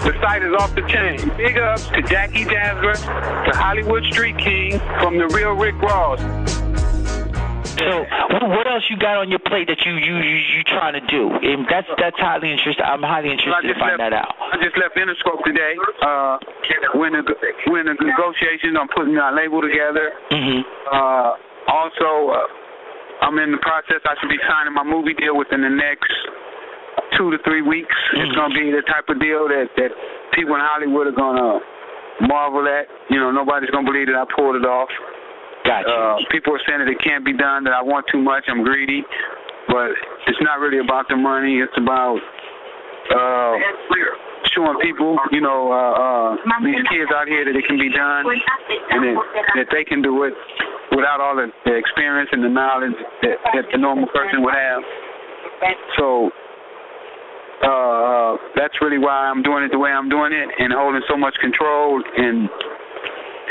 The site is off the chain. Big ups to Jackie Jasper, to Hollywood Street King, from the real Rick Ross. So, what else you got on your plate that you trying to do? And that's highly interesting. I'm highly interested to find that out. I just left Interscope today. We're in a negotiation on putting our label together. Also, I'm in the process. I should be signing my movie deal within the next 2 to 3 weeks. It's going to be the type of deal that people in Hollywood are going to marvel at. You know, nobody's going to believe that I pulled it off. Gotcha. People are saying that it can't be done, that I want too much, I'm greedy. But it's not really about the money. It's about showing people, you know, these kids out here that it can be done and that they can do it without all the experience and the knowledge that the normal person would have. So that's really why I'm doing it the way I'm doing it and holding so much control and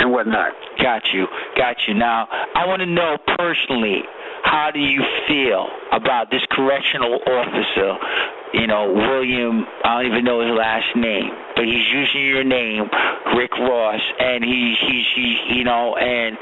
whatnot. Got you. Now, I want to know personally, how do you feel about this correctional officer, you know, William, I don't even know his last name, but he's using your name, Rick Ross, and he's you know, and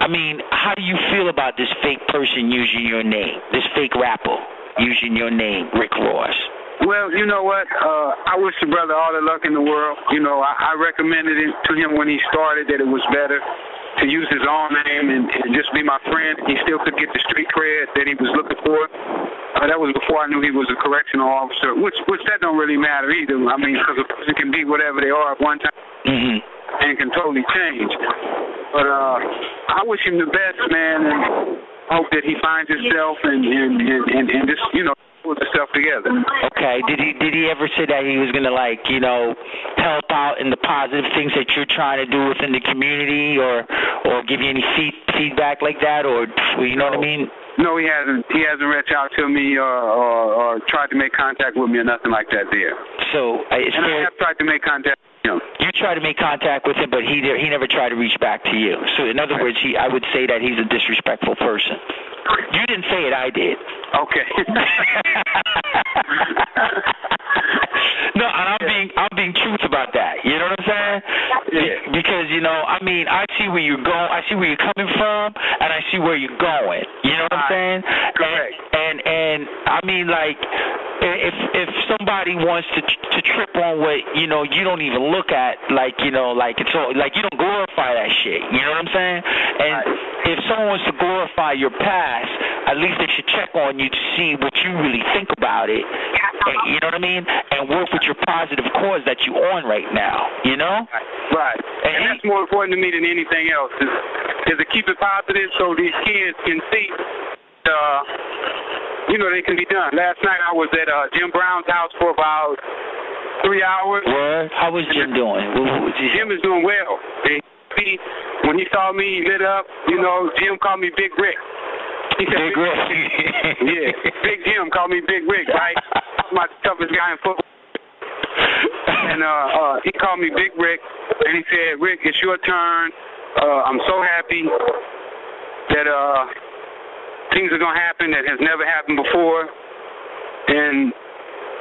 I mean, how do you feel about this fake person using your name, this fake rapper using your name, Rick Ross? Well, you know what? I wish the brother all the luck in the world. You know, I recommended it to him when he started that it was better to use his own name and just be my friend. He still could get the street cred that he was looking for. That was before I knew he was a correctional officer, which that don't really matter either. I mean, because a person can be whatever they are at one time and can totally change. But I wish him the best, man, and hope that he finds himself and just, you know, put himself together. Okay. Did he ever say that he was gonna, like, you know, help out in the positive things that you're trying to do within the community, or give you any feedback like that, or you know what I mean? No, he hasn't. He hasn't reached out to me or tried to make contact with me or nothing like that there. So I have tried to make contact with him. You tried to make contact with him, but he never tried to reach back to you. So in other words, I would say that he's a disrespectful person. You didn't say it, I did. Okay. No, and I'm being truth about that. You know what I'm saying? Yeah. Because, you know, I mean, I see where you're going, I see where you're coming from, and I see where you're going. You know what I'm saying? Correct. And I mean, like, if somebody wants to trip on what, you know, you don't even look at, like, you know, like it's all, like, you don't glorify that shit. You know what I'm saying? And if someone wants to glorify your past, at least they should check on you to see what you really think about it. And, you know what I mean? And work with your positive cause that you're on right now. You know? Right. And that's more important to me than anything else. Is to keep it positive so these kids can see, you know, they can be done. Last night I was at Jim Brown's house for about 3 hours. What? How was Jim doing? Jim is doing well. When he saw me, he lit up. You know, Jim called me Big Rick. He said, Big Rick. Yeah, Big Jim called me Big Rick, right? I'm my toughest guy in football. And he called me Big Rick, and he said, Rick, it's your turn. I'm so happy that things are going to happen that has never happened before, and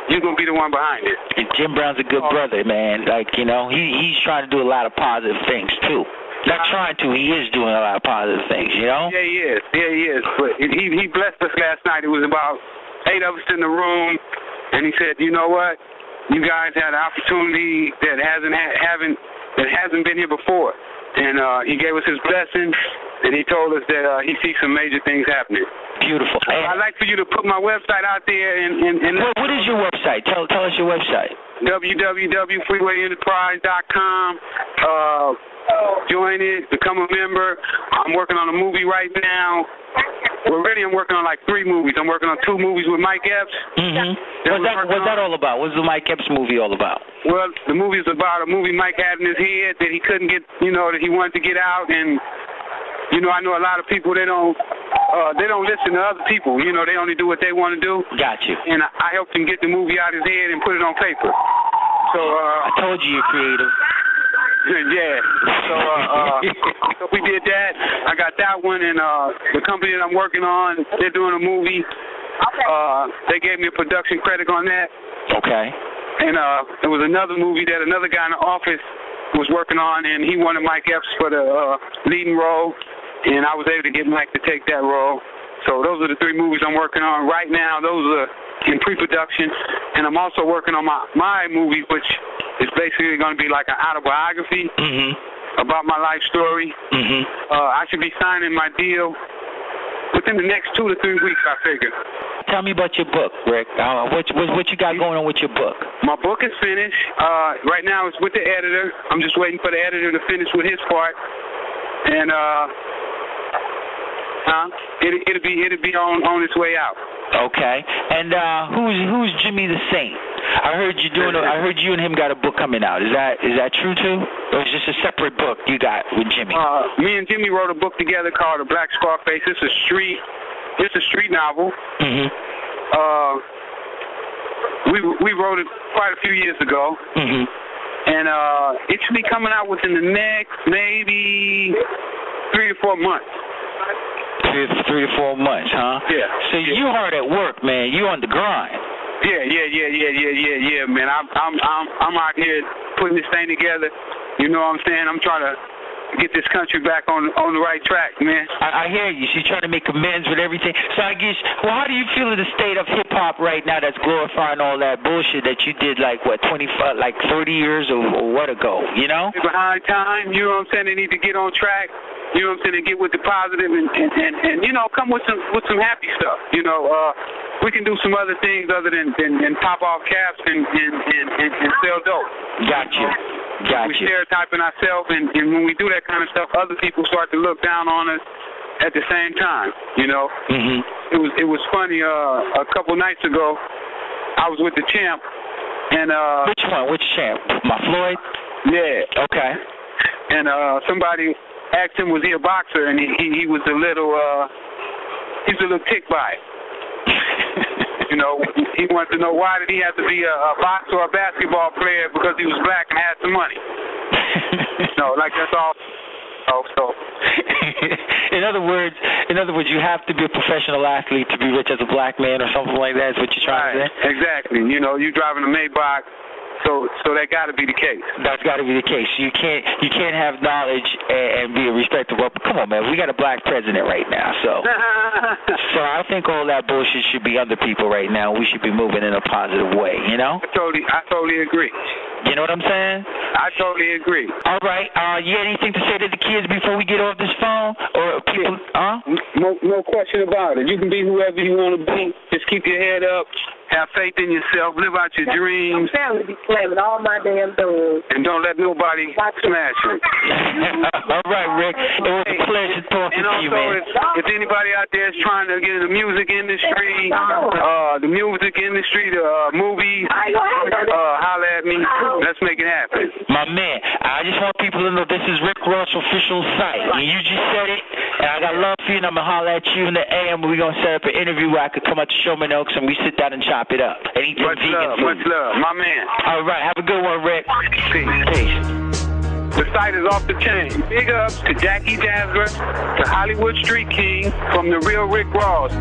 you're going to be the one behind it. And Jim Brown's a good brother, man. Like, you know, he's trying to do a lot of positive things, too. Not trying to, he is doing a lot of positive things, you know? Yeah, he is. Yeah, he is. But he blessed us last night. It was about 8 of us in the room, and he said, you know what? You guys had an opportunity that hasn't been here before. And he gave us his blessing, and he told us that he sees some major things happening. Beautiful. So I'd like for you to put my website out there. What is your website? Tell us your website. www.freewayenterprise.com. Join it, become a member. I'm working on a movie right now. I'm working on like 3 movies. I'm working on 2 movies with Mike Epps. What's that all about? What's the Mike Epps movie all about? Well, the movie is about a movie Mike had in his head that he couldn't get, you know, that he wanted to get out. And, you know, I know a lot of people, they don't listen to other people. You know, they only do what they want to do. Got you. And I helped him get the movie out of his head and put it on paper. So I told you you're creative. Yeah. So we did that. I got that one, and the company that I'm working on, they're doing a movie. They gave me a production credit on that. Okay. And there was another movie that another guy in the office was working on, and he wanted Mike Epps for the leading role, and I was able to get Mike to take that role. So those are the 3 movies I'm working on right now. Those are in pre-production, and I'm also working on my movie, which is basically going to be like an autobiography about my life story. I should be signing my deal within the next 2 to 3 weeks, I figure. Tell me about your book, Rick. What you got going on with your book? My book is finished. Right now it's with the editor. I'm just waiting for the editor to finish with his part. And it'll be on its way out. Okay. And who's Jimmy the Saint? I heard you and him got a book coming out. Is that true too? Or is this a separate book you got with Jimmy? Me and Jimmy wrote a book together called The Black Scarface. It's a street novel. We wrote it quite a few years ago. And it should be coming out within the next maybe 3 to 4 months. 3 to 4 months, huh? Yeah. So you hard at work, man. You on the grind. Yeah, man. I'm out here putting this thing together. You know what I'm saying? I'm trying to get this country back on the right track, man. I hear you. She's trying to make amends with everything. So I guess, how do you feel of the state of hip-hop right now that's glorifying all that bullshit that you did, 30 years or what ago, you know? Behind time, you know what I'm saying? They need to get on track. You know what I'm saying? And get with the positive and you know, come with some happy stuff. You know, we can do some other things other than pop off caps and sell dope. Gotcha. We stereotyping ourselves, and when we do that kind of stuff, other people start to look down on us at the same time. You know, it was funny. A couple nights ago, I was with the Champ, and which one? Which Champ? My Floyd? Yeah. Okay. And somebody asked him, was he a boxer? And he was a little ticked by it. You know, he wanted to know why did he have to be a boxer or a basketball player because he was black and had some money. No, that's all. So. In other words, you have to be a professional athlete to be rich as a black man or something like that. Is what you're trying to say? Exactly. You know, you driving a Maybach. So that got to be the case. That's got to be the case. You can't have knowledge and be a respectable. Come on, man. We got a black president right now, so I think all that bullshit should be other people right now. We should be moving in a positive way, you know? I totally agree. You know what I'm saying? I totally agree. All right. You had anything to say to the kids before we get off this phone, or people? No question about it. You can be whoever you want to be. Just keep your head up. Have faith in yourself. Live out your dreams. I'm trying to be slamming all my damn doors. And don't let nobody smash you. All right, Rick. It was a pleasure talking to you, man. If anybody out there is trying to get in the music industry, the movies, holler at me. Let's make it happen. My man, I just want people to know this is Rick Ross' official site. And you just said it, and I got love for you, and I'm going to holler at you in the AM. We're going to set up an interview where I could come out to Showman Oaks, and we sit down and chop it up. Much love, my man. All right, have a good one, Rick. Peace. The site is off the chain. Big ups to Jackie Jasper, to Hollywood Street King, from the real Rick Ross.